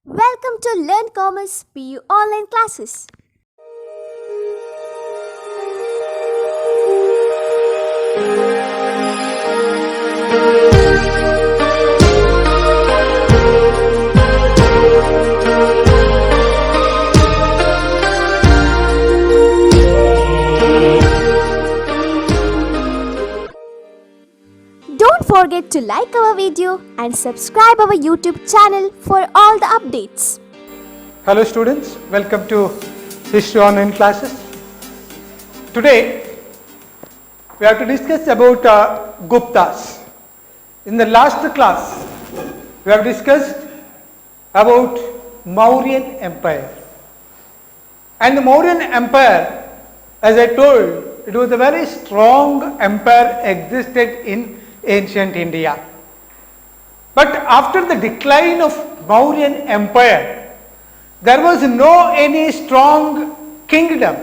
Welcome to Learn Commerce PU online classes. Don't forget to like our video and subscribe our YouTube channel for all the updates. Hello students, welcome to History Online classes. Today we have to discuss about Guptas. In the last class we have discussed about Mauryan Empire. And the Mauryan Empire, as I told, it was a very strong empire existed in ancient India. But after the decline of Mauryan Empire, there was no any strong kingdom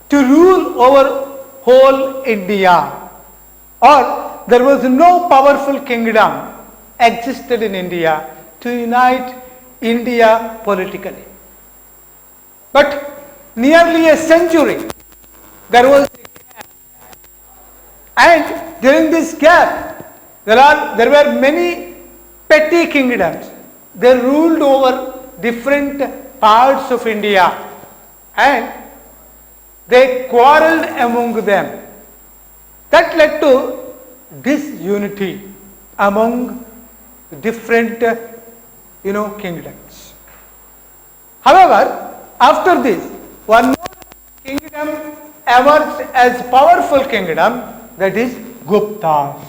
to rule over whole India, or there was no powerful kingdom existed in India to unite India politically. But nearly a century there was a gap, and during this gap there were many petty kingdoms. They ruled over different parts of India and they quarreled among them. That led to disunity among different kingdoms. However, after this, one more kingdom emerged as powerful kingdom, that is Guptas.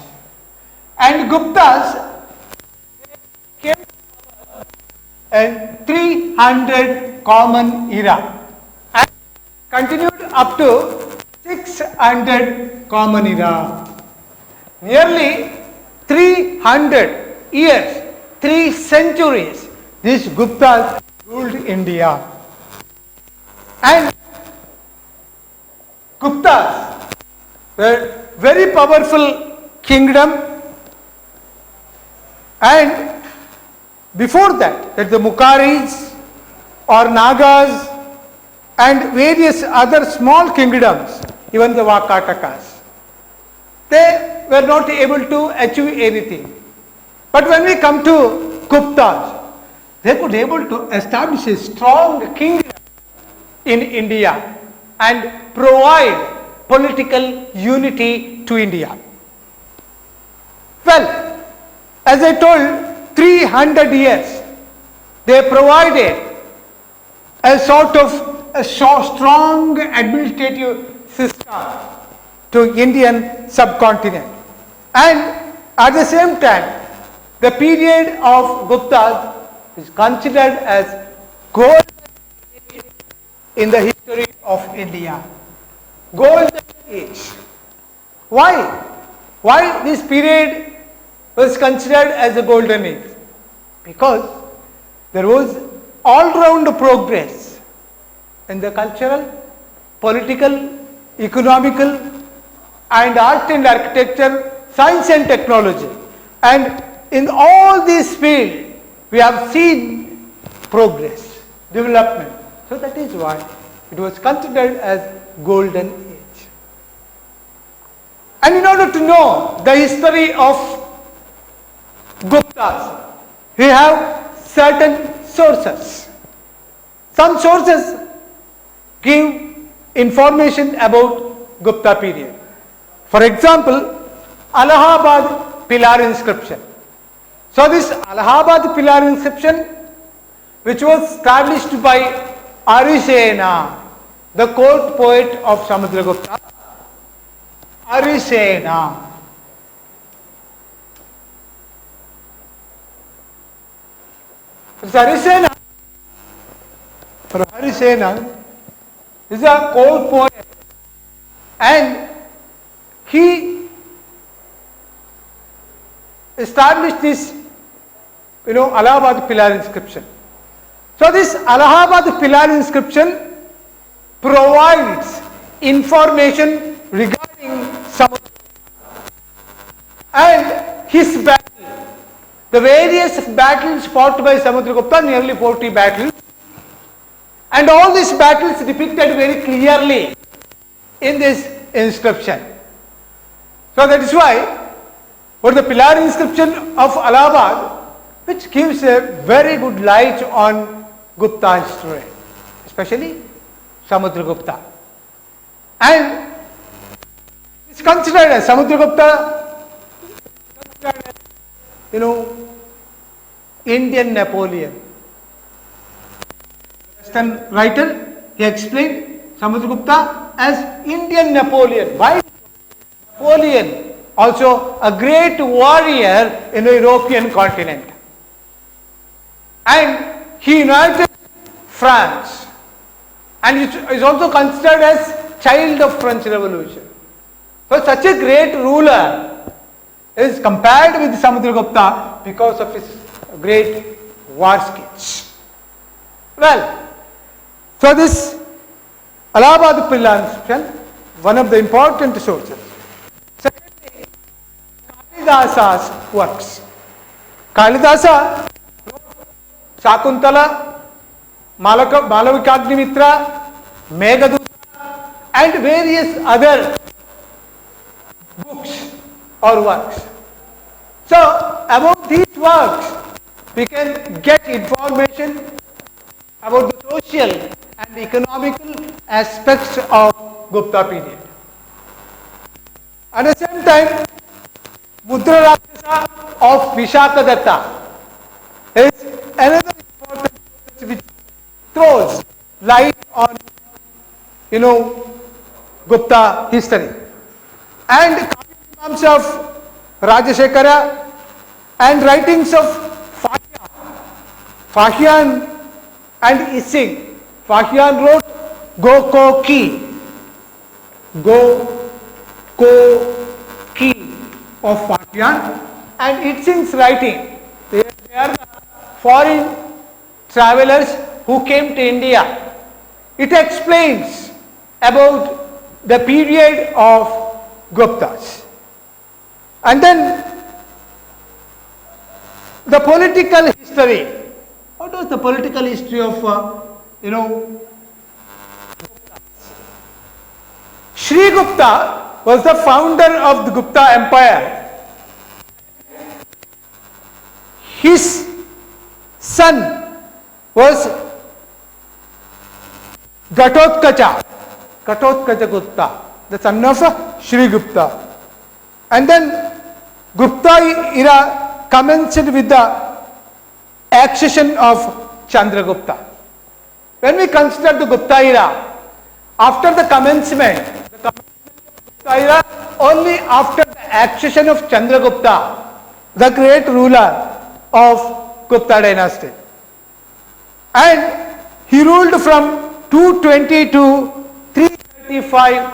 And Guptas came in 300 Common Era and continued up to 600 Common Era. Nearly 300 years, 3 centuries, these Guptas ruled India. And Guptas were very powerful kingdom, and before that the Mukharis or Nagas and various other small kingdoms, even the Vakatakas, they were not able to achieve anything. But when we come to Guptas, they could able to establish a strong kingdom in India and provide political unity to India. Well, as I told, 300 years they provided a sort of a strong administrative system to Indian subcontinent, and at the same time the period of Guptas is considered as golden age in the history of India. Golden age. Why? Why this period was considered as a golden age? Because there was all-round progress in the cultural, political, economical, and art and architecture, science and technology. And in all these fields, we have seen progress, development. So that is why it was considered as golden age. And in order to know the history of Guptas, we have certain sources. Some sources give information about Gupta period. For example, Allahabad pillar inscription. So this Allahabad pillar inscription, which was established by Arisena, the court poet of Samudragupta, Arisena. Arisena, for Arisena is a court poet, and he established this Allahabad pillar inscription. So this Allahabad pillar inscription provides information regarding Samudra and his battle the various battles fought by Samudragupta, nearly 40 battles, and all these battles depicted very clearly in this inscription. So that is why, what the pillar inscription of Allahabad, which gives a very good light on Gupta history, especially Samudragupta. And it's considered as Samudragupta, Indian Napoleon. Western writer, he explained Samudragupta as Indian Napoleon. Why Napoleon? Also a great warrior in the European continent. And he united France, and is also considered as child of French Revolution. So such a great ruler is compared with Samudragupta because of his great war skills. Well, so this Allahabad pillar inscription, one of the important sources. Secondly, Kalidasa's works. Kalidasa wrote Shakuntala, Malavikagnimitra, Meghaduta, and various other books or works. So, about these works, we can get information about the social and economical aspects of Gupta period. At the same time, Mudra Rakshasa of Vishakadatta is another important source which throws light on, Gupta history. And Kavyamamsa of Rajashekara and writings of Fahyan and Ising. Fahyan wrote Go-Ko-Ki of Fahyan, and Ising's writing. They are the foreign travelers who came to India. It explains about the period of Guptas. And then the political history. What was the political history of, Guptas? Sri Gupta was the founder of the Gupta Empire. His son was Ghatotkacha Gupta, the son of Sri Gupta. And then Gupta era commenced with the accession of Chandragupta. When we consider the Gupta era, after the commencement of Gupta era, only after the accession of Chandragupta, the great ruler of Gupta dynasty. And he ruled from 220 to 335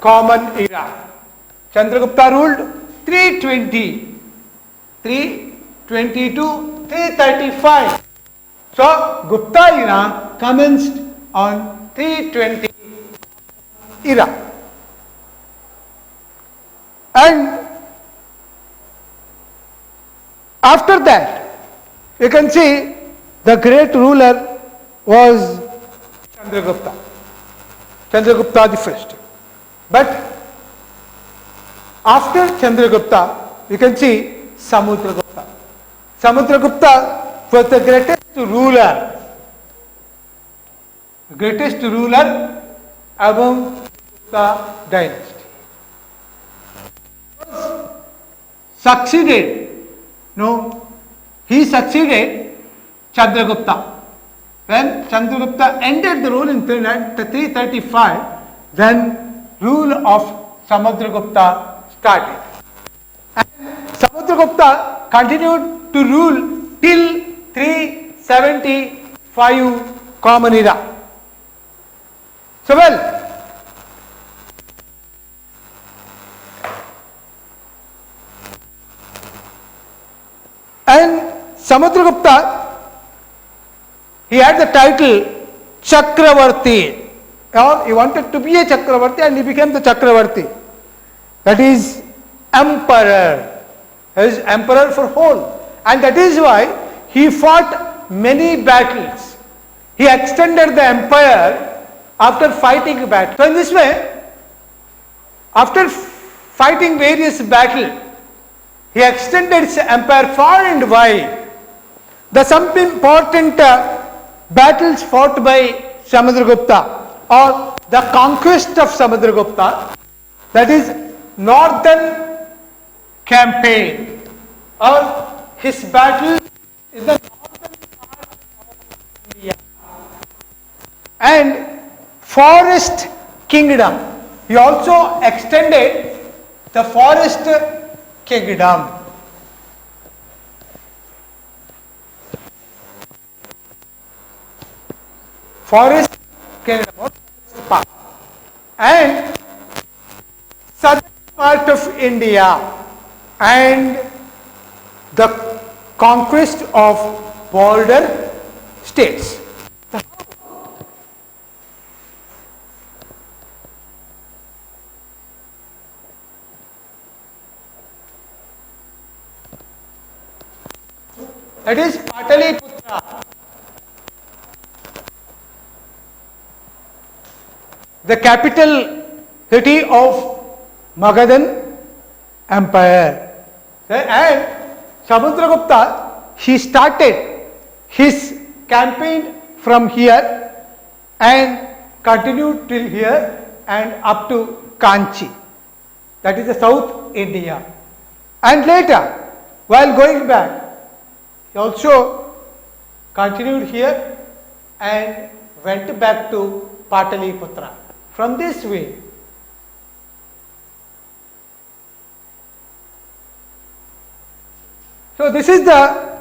common era. Chandragupta ruled 320 to 335. So Gupta era commenced on 320 era. And after that, you can see the great ruler was Chandragupta the first. But after Chandragupta, you can see Samudragupta. Samudragupta was the greatest ruler among the dynasty. He succeeded Chandragupta. When Chandragupta ended the rule in 335, then rule of Samudragupta started. And Samudragupta continued to rule till 375 common era. So and Samudragupta, he had the title Chakravarti. He wanted to be a Chakravarti and he became the Chakravarti. That is emperor. as emperor for whole, and that is why he fought many battles. He extended the empire after fighting battle. So in this way, after fighting various battles, he extended his empire far and wide. The some important battles fought by Samudragupta, or the conquest of Samudragupta, that is northern campaign, or his battle in the northern part of India, and forest kingdom. He also extended the forest kingdom. Forest kingdom, part, and southern part of India, and the conquest of border states. That is Pataliputra, the capital city of Magadhan Empire. And Samudragupta, he started his campaign from here and continued till here and up to Kanchi, that is the South India. And later, while going back, he also continued here and went back to Pataliputra. From this way, so this is the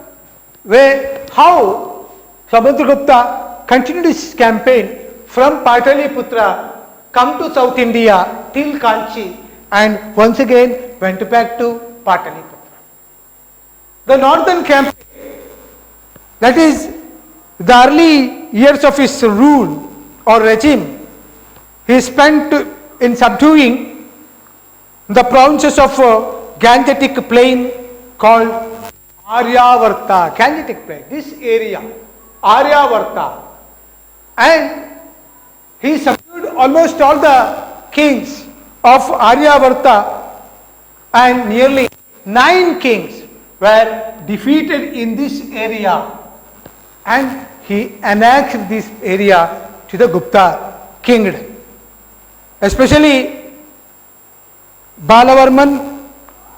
way how Samudragupta continued his campaign from Pataliputra, come to South India till Kanchi, and once again went back to Pataliputra. The northern campaign, that is the early years of his rule or regime, he spent in subduing the provinces of Gangetic plain called Aryavarta. Gangetic plain, this area, Aryavarta, and he subdued almost all the kings of Aryavarta, and nearly 9 kings were defeated in this area, and he annexed this area to the Gupta kingdom. Especially Balavarman,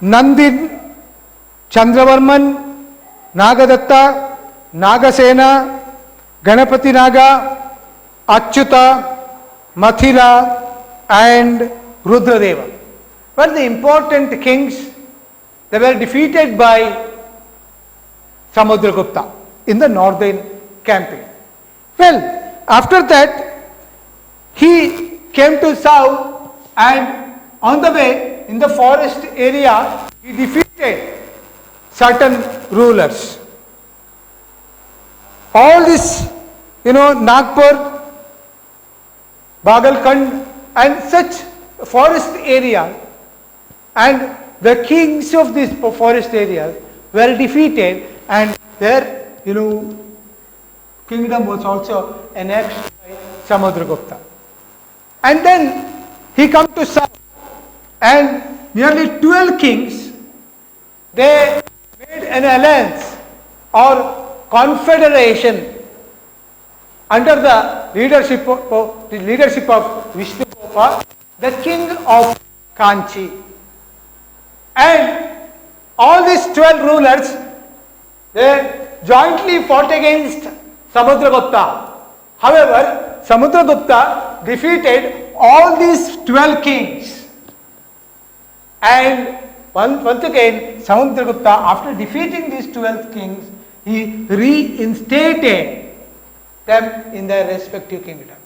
Nandin, Chandravarman, Nagadatta, Nagasena, Ganapati Naga, Achyuta, Mathila, and Rudradeva were the important kings. They were defeated by Samudragupta in the northern campaign. Well, after that, he came to south, and on the way in the forest area, he defeated certain rulers. All this, Nagpur, Bagalkhand, and such forest areas, and the kings of these forest areas were defeated, and their kingdom was also annexed by Samudragupta. And then he come to south, and nearly 12 kings, they made an alliance or confederation under the leadership of Vishnugopa, the king of Kanchi. And all these 12 rulers, they jointly fought against Samudragupta. However, Samudragupta defeated all these 12 kings. And once again, Samudragupta, after defeating these 12 kings, he reinstated them in their respective kingdom.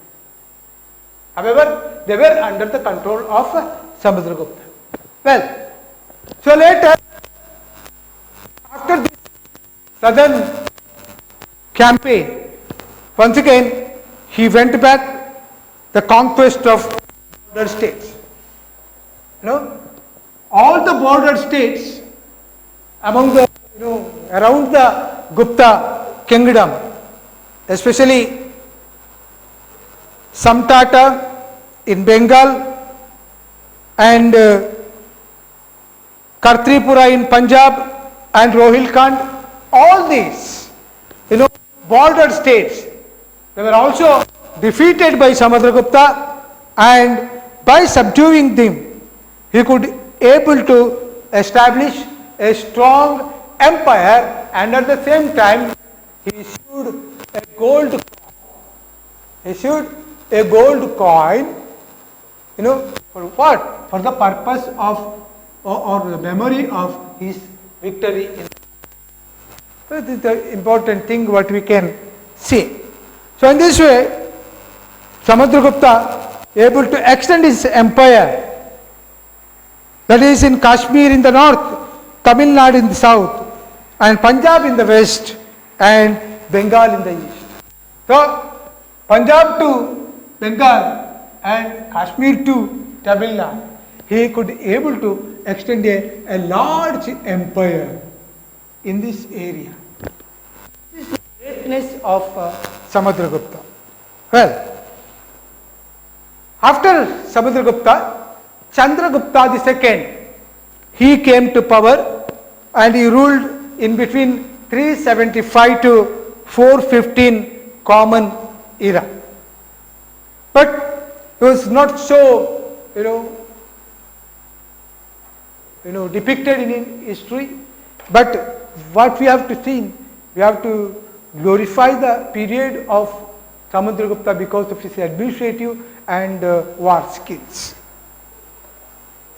However, they were under the control of Samudragupta. Well, so later, after this southern campaign, once again he went back the conquest of border states. All the border states among the, around the Gupta kingdom, especially Samtata in Bengal and Kartripura in Punjab and Rohilkhand, all these, border states, they were also defeated by Samudragupta, and by subduing them, he could able to establish a strong empire, and at the same time he issued a gold coin, for what? For the purpose of or the memory of his victory. So this is the important thing what we can see. So in this way, Samudragupta able to extend his empire, that is in Kashmir in the north, Tamil Nadu in the south, and Punjab in the west, and Bengal in the east. So Punjab to Bengal and Kashmir to Tamil Nadu, he could able to extend a large empire in this area. This is the greatness of Samudragupta. Well, after Samudragupta, Chandragupta II, he came to power and he ruled in between 375 to 415 Common Era. But he was not so, depicted in history. But what we have to see, we have to glorify the period of Samudragupta because of his administrative and war skills.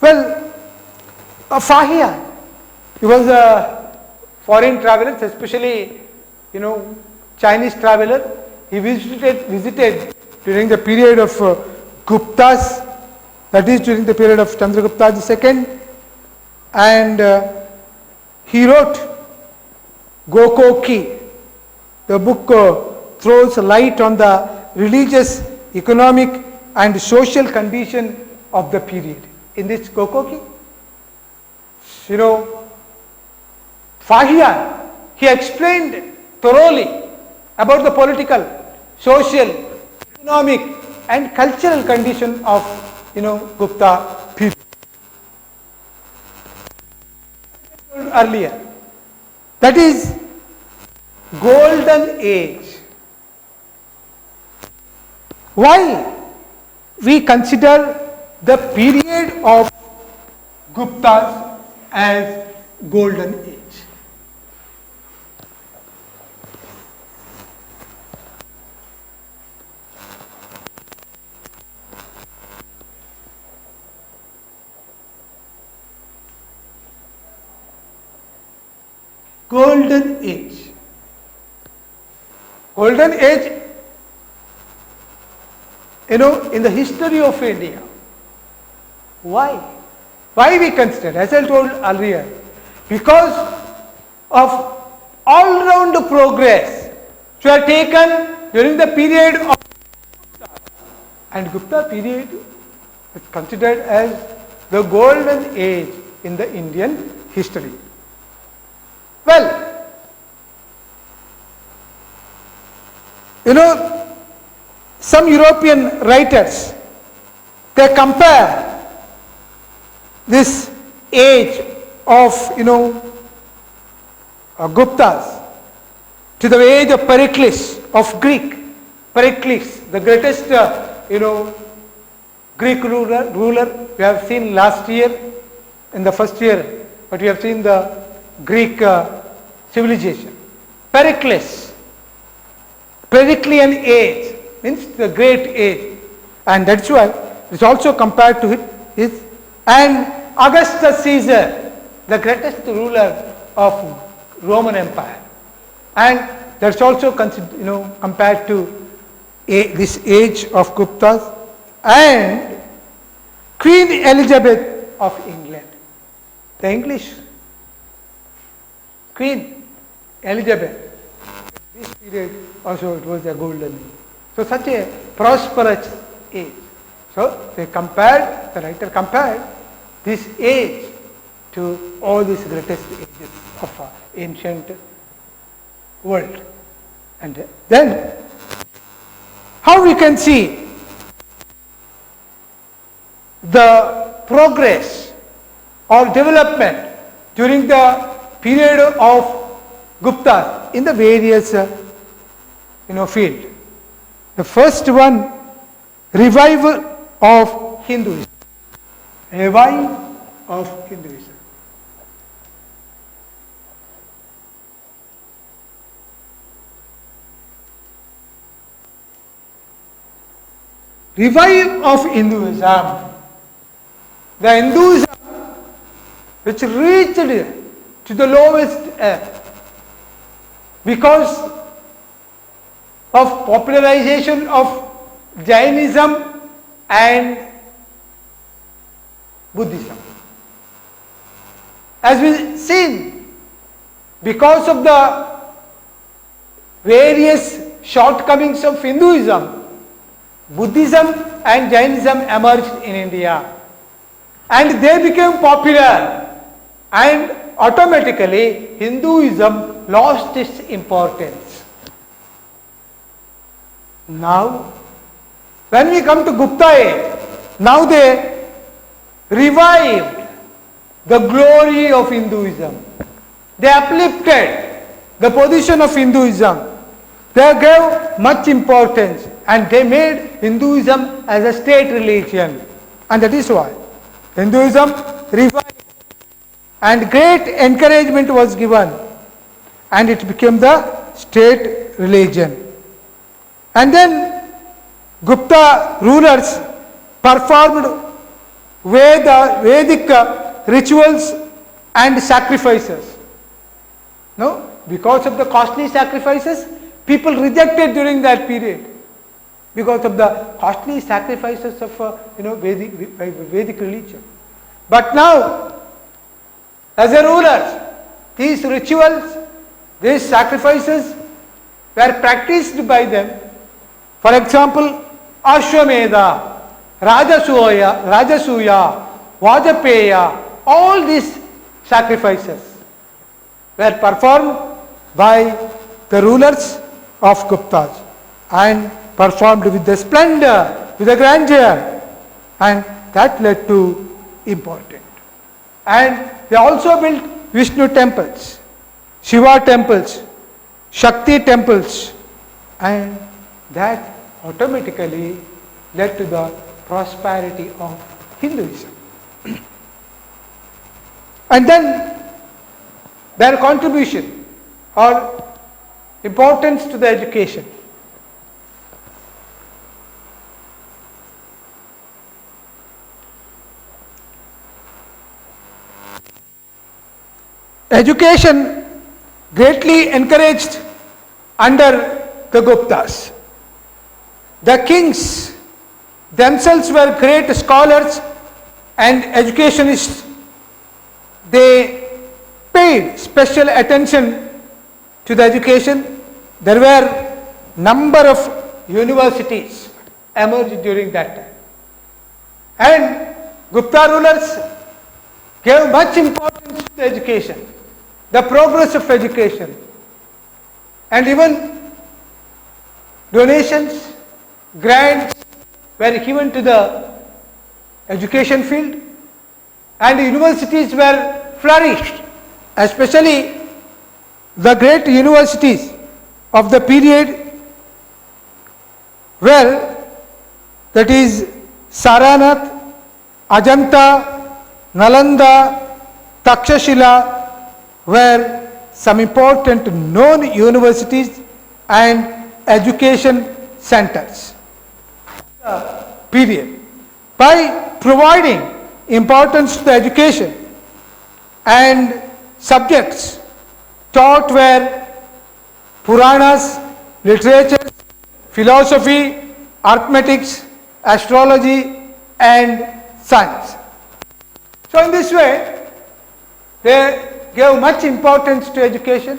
Well, Fahian, he was a foreign traveler, especially Chinese traveler. He visited during the period of Guptas, that is during the period of Chandragupta II, and he wrote Gokoki. The book throws light on the religious, economic and social condition of the period. In this Gokoki, Fahian, he explained thoroughly about the political, social, economic and cultural condition of Gupta period. Earlier, that is golden age. Why we consider the period of Guptas as golden age? Golden age. Golden age, in the history of India. Why? Why we consider, as I told earlier, because of all-round progress which were taken during the period of Gupta. And Gupta period is considered as the golden age in the Indian history. Well, some European writers, they compare this age of, Guptas to the age of Pericles of Greek. Pericles, the greatest, Greek ruler. We have seen last year, in the first year, but we have seen the Greek civilization. Pericles, Periclean age means the great age, and that's why it's also compared to his. And Augustus Caesar, the greatest ruler of Roman Empire, and that's also compared to this age of Guptas. And Queen Elizabeth of England, the English Queen Elizabeth, this period also it was a golden age. So such a prosperous age. So they compared, the writer compared this age to all these greatest ages of ancient world. And then how we can see the progress or development during the period of Gupta in the various field. The first one, revival of Hinduism. Revival of Hinduism. Revival of Hinduism. The Hinduism which reached to the lowest ebb because of popularization of Jainism and Buddhism. As we seen, because of the various shortcomings of Hinduism, Buddhism and Jainism emerged in India and they became popular, and automatically Hinduism lost its importance. Now, when we come to Gupta age, now they revived the glory of Hinduism. They uplifted the position of Hinduism. They gave much importance and they made Hinduism as a state religion. And that is why Hinduism revived and great encouragement was given and it became the state religion. And then Gupta rulers performed Vedic rituals and sacrifices. No, because of the costly sacrifices, people rejected during that period because of the costly sacrifices of Vedic religion. But now, as a rulers, these rituals, these sacrifices were practiced by them. For example, Ashwamedha, Rajasuya, Vajapeya, all these sacrifices were performed by the rulers of Guptas and performed with the splendor, with the grandeur, and that led to important. And they also built Vishnu temples, Shiva temples, Shakti temples, and that automatically led to the prosperity of Hinduism. And then their contribution or importance to the education. Education greatly encouraged under the Guptas. The kings themselves were great scholars and educationists. They paid special attention to the education. There were number of universities emerged during that time. And Gupta rulers gave much importance to education, the progress of education, and even donations, grants were given to the education field, and universities were flourished, especially the great universities of the period were, that is Saranath, Ajanta, Nalanda, Takshashila were some important known universities and education centers. Period. By providing importance to the education and subjects taught were Puranas, literature, philosophy, arithmetics, astrology and science. So in this way, they gave much importance to education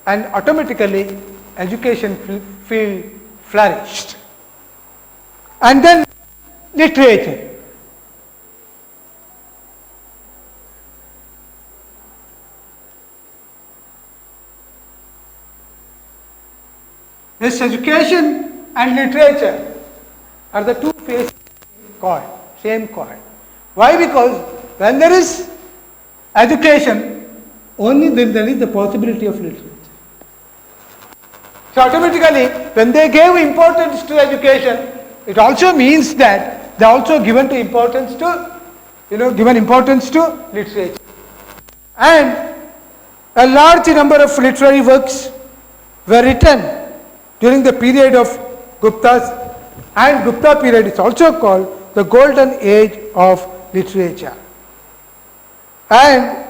and automatically education field flourished. And then literature. This education and literature are the two faces of the coin, same coin. Why? Because when there is education, only then there is the possibility of literature. So automatically, when they gave importance to education, it also means that they also given importance to literature. And a large number of literary works were written during the period of Guptas, and Gupta period is also called the golden age of literature. And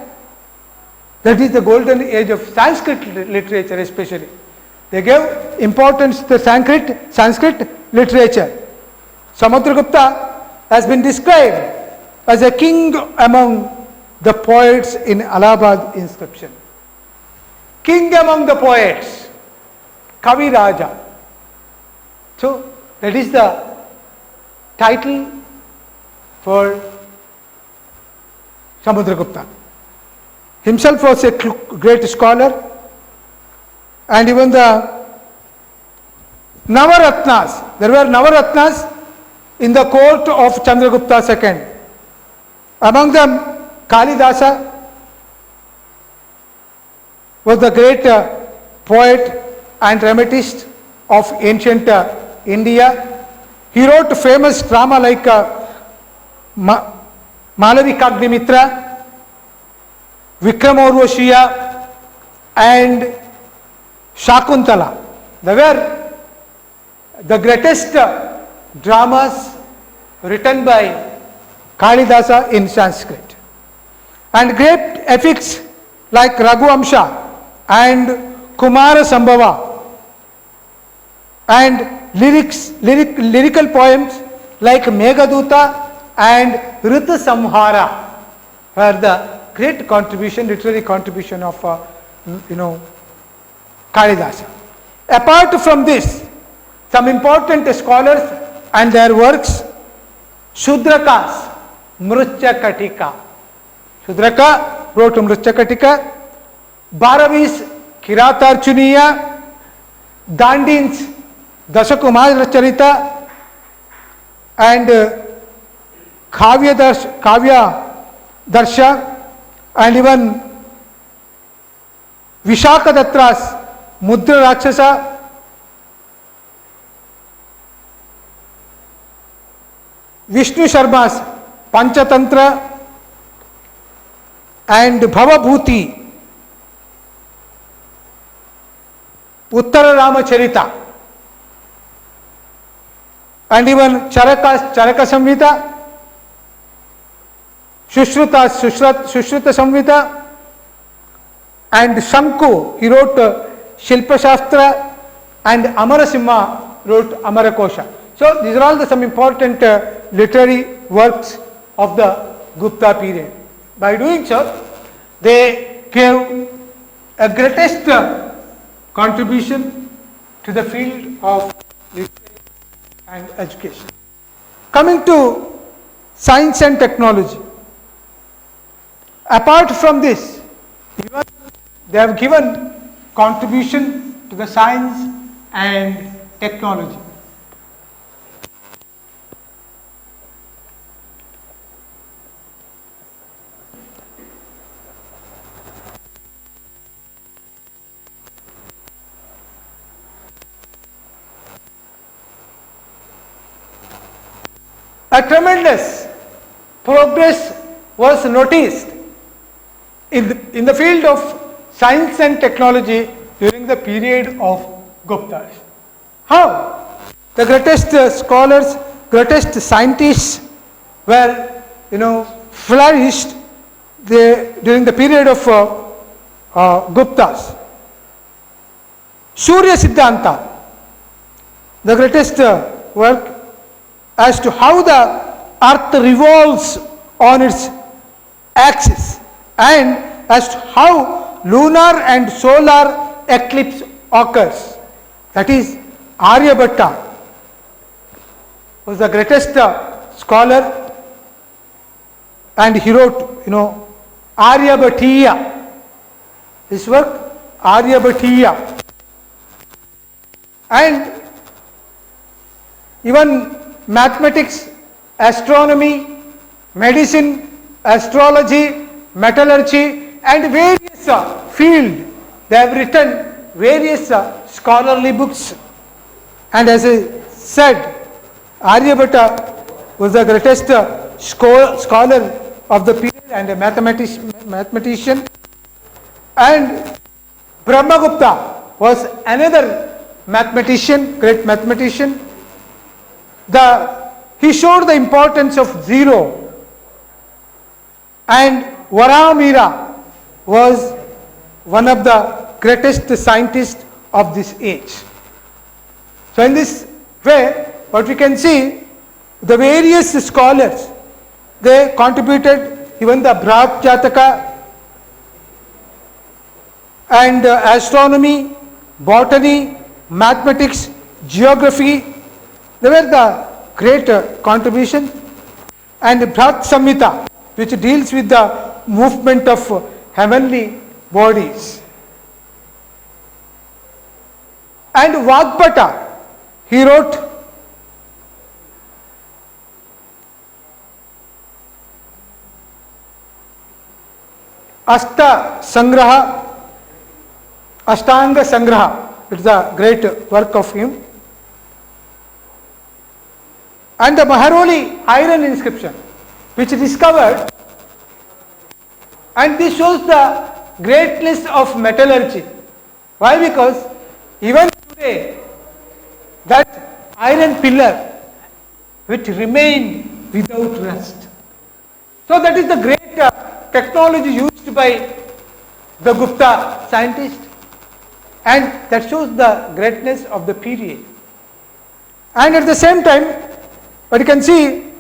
that is the golden age of Sanskrit literature especially. They gave importance to Sanskrit literature. Samudragupta has been described as a king among the poets in Allahabad inscription. King among the poets, Kavi Raja. So that is the title for Samudragupta. Himself was a great scholar, and even the Navaratnas, there were Navaratnas in the court of Chandragupta II. Among them, Kalidasa was the great poet and dramatist of ancient India. He wrote famous drama like Malavikagnimitra, Vikramourvashiya and Shakuntala. They were the greatest dramas written by Kalidasa in Sanskrit. And great epics like Raghuamsha and Kumara Sambhava, and lyrical poems like Meghaduta and Rita Samhara were the great contribution, literary contribution of Kalidasa. Apart from this, some important scholars and their works, Shudrakas, Mruchakatika. Shudraka wrote Mruchakatika, Bharavi's Kiratarchuniya, Dandin's Dashakumar Charita, and Kavya Darsha, and even Vishakadatra's Mudra Rakshasa, Vishnu Sharma's Panchatantra, and Bhavabhuti, Uttara Ramacharita, and even Charaka Samhita, Sushruta Samhita, and Shanku, he wrote Shilpa Shastra, and Amarasimha wrote Amarakosha. So these are all some important literary works of the Gupta period. By doing so, they gave a greatest contribution to the field of literature and education. Coming to science and technology, apart from this, even they have given contribution to the science and technology. A tremendous progress was noticed in the field of science and technology during the period of Guptas. How? The greatest scholars, greatest scientists were, flourished during the period of Guptas. Surya Siddhanta, the greatest work as to how the earth revolves on its axis, and as to how lunar and solar eclipse occurs. That is, Aryabhatta was the greatest scholar, and he wrote, Aryabhatiya. His work, Aryabhatiya. and even mathematics, astronomy, medicine, astrology, metallurgy, and various fields. They have written various scholarly books. And as I said, Aryabhatta was the greatest scholar of the period and a mathematician. And Brahmagupta was another mathematician, great mathematician. He showed the importance of zero, and Varahamihira was one of the greatest scientists of this age. So in this way, what we can see, the various scholars, they contributed, even the Brihat Jataka and astronomy, botany, mathematics, geography, they were the great contribution. And Brihat Samhita, which deals with the movement of heavenly bodies. And Vagbhata, he wrote Ashtanga Sangraha. It is a great work of him. And the Maharoli iron inscription, which discovered, and this shows the greatness of metallurgy. Why? Because even today, that iron pillar which remained without rust. So that is the great technology used by the Gupta scientist, and that shows the greatness of the period. And at the same time, but you can see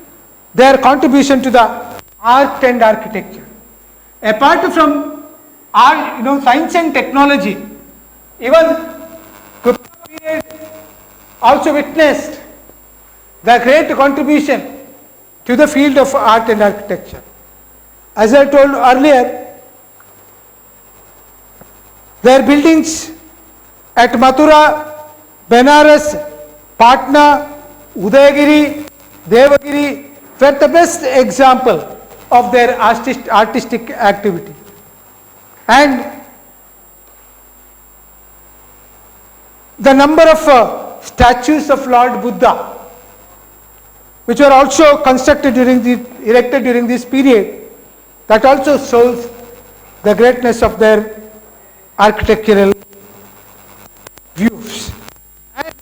their contribution to the art and architecture. Apart from art, science and technology, even Gupta period also witnessed the great contribution to the field of art and architecture. As I told earlier, their buildings at Mathura, Benares, Patna, Udayagiri, Devagiri were the best example of their artistic activity. And the number of statues of Lord Buddha, which were also erected during this period, that also shows the greatness of their architectural views. And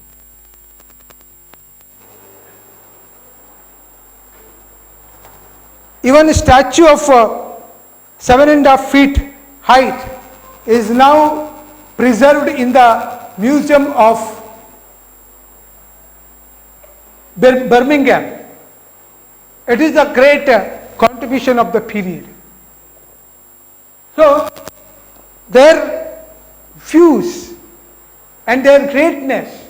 even a statue of 7.5 feet height is now preserved in the Museum of Birmingham. It is a great contribution of the period. So, their views and their greatness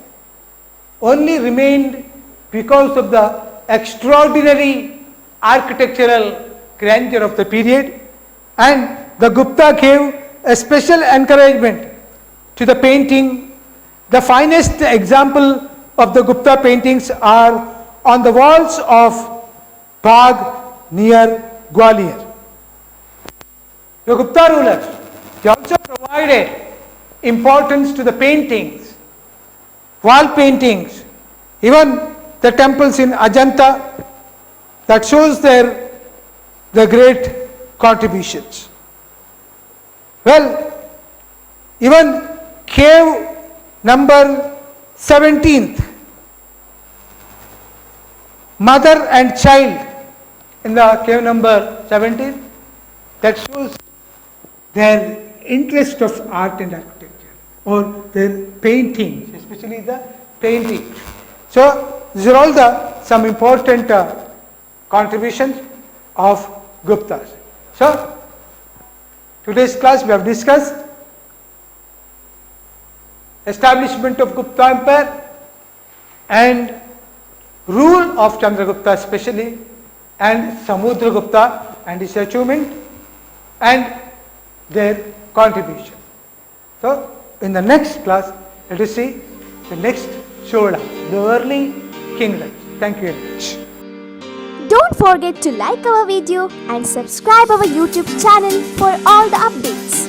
only remained because of the extraordinary architectural grandeur of the period, and the Gupta gave a special encouragement to the painting. The finest example of the Gupta paintings are on the walls of Bagh near Gwalior. The Gupta rulers, they also provided importance to the paintings, wall paintings, even the temples in Ajanta, that shows the great contributions. Well, even cave number 17th, mother and child in the cave number 17, that shows their interest of art and architecture, or their paintings, especially the paintings. So these are all some important contributions of Guptas. So today's class we have discussed establishment of Gupta Empire and rule of Chandragupta especially, and Samudragupta and his achievement and their contribution. So in the next class let us see the next Chola, the early kingdoms. Thank you very much. Don't forget to like our video and subscribe our YouTube channel for all the updates.